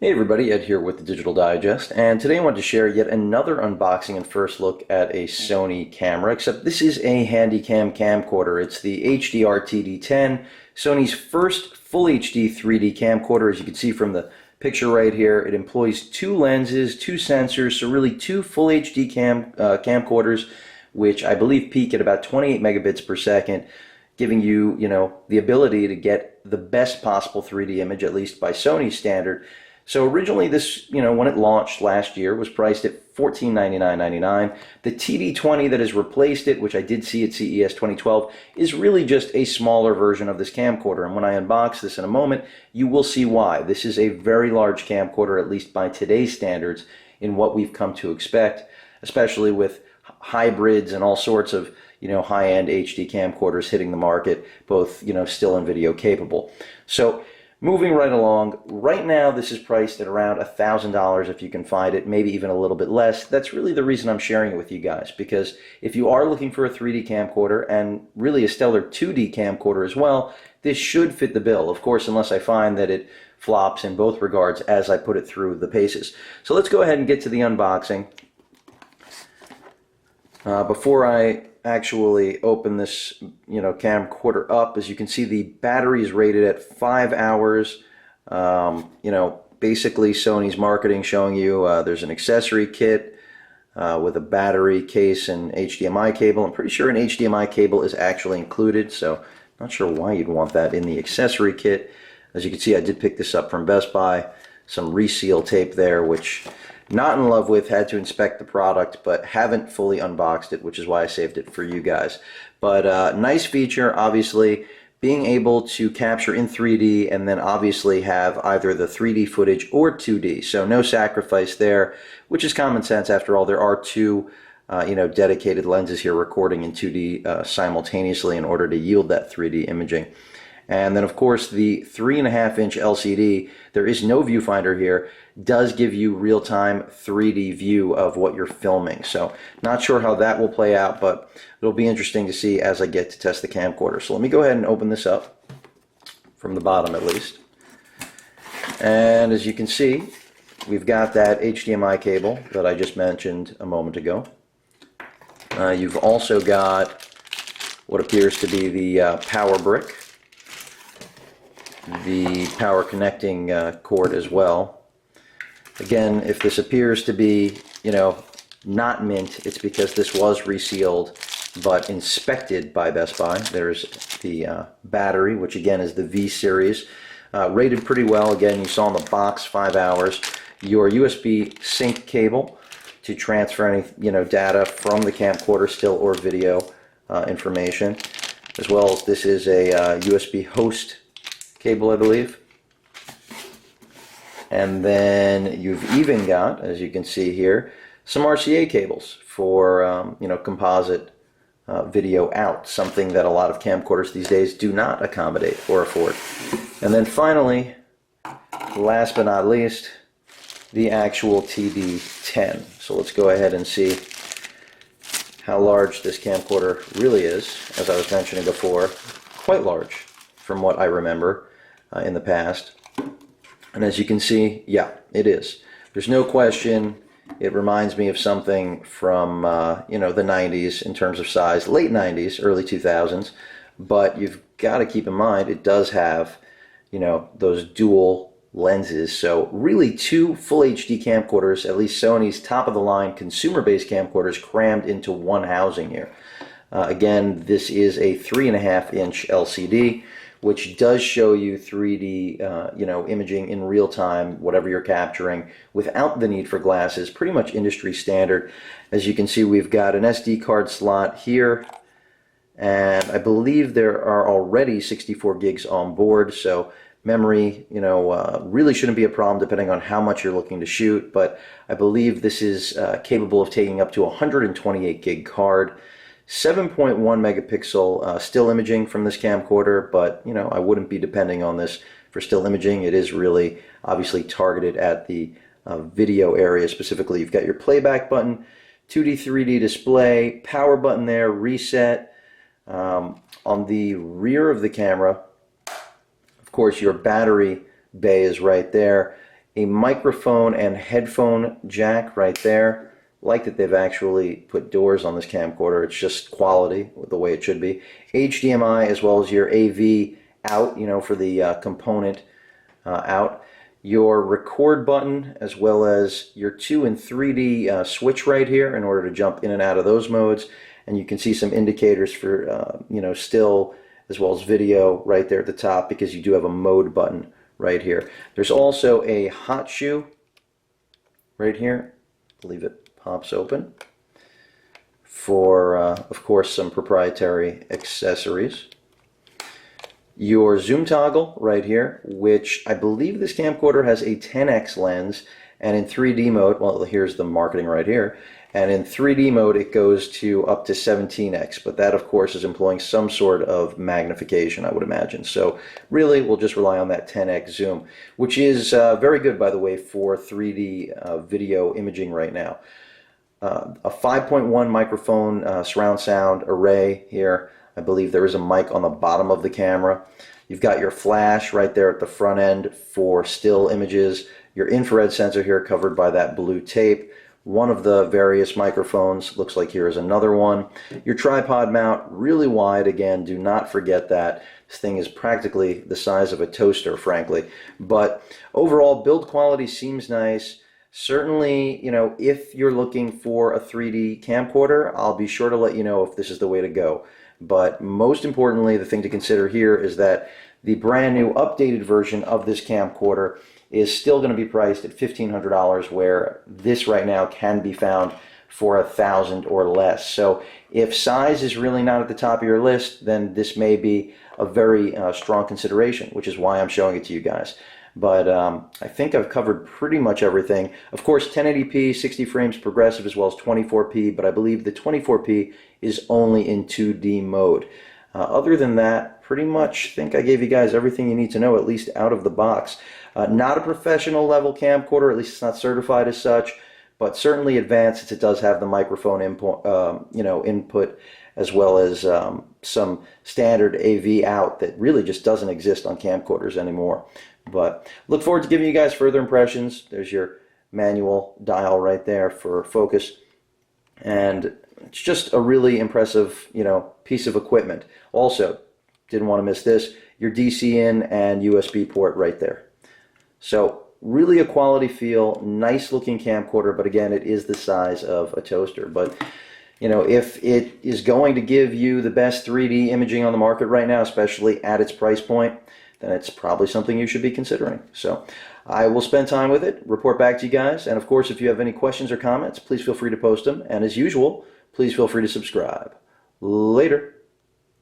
Hey everybody, Ed here with the Digital Digest, and today I want to share yet another unboxing and first look at a Sony camera, except this is a Handycam camcorder. It's the HDR-TD10, Sony's first full HD 3D camcorder. As you can see from the picture right here, it employs two lenses, two sensors, so really two full HD camcorders, which I believe peak at about 28 megabits per second, giving you, the ability to get the best possible 3D image, at least by Sony's standard. So originally this, when it launched last year, was priced at $1499.99. The TD20 that has replaced it, which I did see at CES 2012, is really just a smaller version of this camcorder. And when I unbox this in a moment, you will see why. This is a very large camcorder, at least by today's standards, in what we've come to expect, especially with hybrids and all sorts of high-end HD camcorders hitting the market, both still and video capable. So moving right along, right now this is priced at around $1,000 if you can find it, maybe even a little bit less. That's really the reason I'm sharing it with you guys, because if you are looking for a 3D camcorder and really a stellar 2D camcorder as well, this should fit the bill, of course, unless I find that it flops in both regards as I put it through the paces. So let's go ahead and get to the unboxing. Before I actually open this camcorder up, as you can see, the battery is rated at 5 hours. Basically Sony's marketing showing you there's an accessory kit with a battery case and HDMI cable. I'm pretty sure an HDMI cable is actually included, so not sure why you'd want that in the accessory kit. As you can see, I did pick this up from Best Buy. Some reseal tape there, which not in love with, had to inspect the product, but haven't fully unboxed it, which is why I saved it for you guys. But nice feature, obviously, being able to capture in 3D and then obviously have either the 3D footage or 2D. So no sacrifice there, which is common sense. After all, there are two dedicated lenses here recording in 2D simultaneously in order to yield that 3D imaging. And then, of course, the 3.5-inch LCD, there is no viewfinder here, does give you real-time 3D view of what you're filming. So not sure how that will play out, but it'll be interesting to see as I get to test the camcorder. So let me go ahead and open this up, from the bottom at least. And as you can see, we've got that HDMI cable that I just mentioned a moment ago. You've also got what appears to be the power brick, the power connecting cord as well. Again, if this appears to be, not mint, it's because this was resealed but inspected by Best Buy. There's the battery, which again is the V series, rated pretty well. Again, you saw in the box 5 hours. Your USB sync cable to transfer any data from the camcorder, still or video information, as well as this is a USB host cable, I believe. And then you've even got, as you can see here, some RCA cables for composite video out, something that a lot of camcorders these days do not accommodate or afford. And then finally, last but not least, the actual TD10. So let's go ahead and see how large this camcorder really is. As I was mentioning before, quite large from what I remember in the past. And as you can see, yeah, it is. There's no question. It reminds me of something from the 90s in terms of size, late 90s, early 2000s. But you've got to keep in mind it does have, those dual lenses. So really two full HD camcorders, at least Sony's top-of-the-line consumer-based camcorders, crammed into one housing here. Again, this is a 3.5-inch LCD, which does show you 3D, imaging in real time, whatever you're capturing, without the need for glasses. Pretty much industry standard. As you can see, we've got an SD card slot here, and I believe there are already 64 gigs on board. So memory, really shouldn't be a problem depending on how much you're looking to shoot. But I believe this is capable of taking up to a 128 gig card. 7.1 megapixel still imaging from this camcorder, but I wouldn't be depending on this for still imaging. It is really obviously targeted at the video area specifically. You've got your playback button, 2D 3D display, power button there, reset. On the rear of the camera, of course, your battery bay is right there. a microphone and headphone jack right there. Like that they've actually put doors on this camcorder. It's just quality, the way it should be. HDMI as well as your AV out, for the component out. Your record button as well as your 2 and 3D switch right here in order to jump in and out of those modes. And you can see some indicators for, still as well as video right there at the top, because you do have a mode button right here. There's also a hot shoe right here. I believe it pops open for, of course, some proprietary accessories. Your zoom toggle right here, which I believe this camcorder has a 10x lens, and in 3D mode, well, here's the marketing right here, and in 3D mode it goes to up to 17x, but that of course is employing some sort of magnification, I would imagine. So really we'll just rely on that 10x zoom, which is very good, by the way, for 3D video imaging right now. A 5.1 microphone surround sound array here. I believe there is a mic on the bottom of the camera. You've got your flash right there at the front end for still images. Your infrared sensor here covered by that blue tape. One of the various microphones, looks like here is another one. Your tripod mount, really wide again, do not forget that. This thing is practically the size of a toaster, frankly. But overall, build quality seems nice. Certainly, if you're looking for a 3D camcorder, I'll be sure to let you know if this is the way to go. But most importantly, the thing to consider here is that the brand new updated version of this camcorder is still going to be priced at $1,500, where this right now can be found for $1,000 or less. So if size is really not at the top of your list, then this may be a very strong consideration, which is why I'm showing it to you guys. But I think I've covered pretty much everything. Of course, 1080p, 60 frames progressive, as well as 24p, but I believe the 24p is only in 2D mode. Other than that, pretty much think I gave you guys everything you need to know, at least out of the box. Not a professional level camcorder, at least it's not certified as such, but certainly advanced, since it does have the microphone input, as well as some standard AV out that really just doesn't exist on camcorders anymore. But look forward to giving you guys further impressions. There's your manual dial right there for focus, and it's just a really impressive, piece of equipment. Also, didn't want to miss this, your DC in and USB port right there. So really a quality feel, nice looking camcorder, but again, it is the size of a toaster. But if it is going to give you the best 3D imaging on the market right now, especially at its price point, then it's probably something you should be considering. So I will spend time with it, report back to you guys, and of course, if you have any questions or comments, please feel free to post them, and as usual, please feel free to subscribe. Later.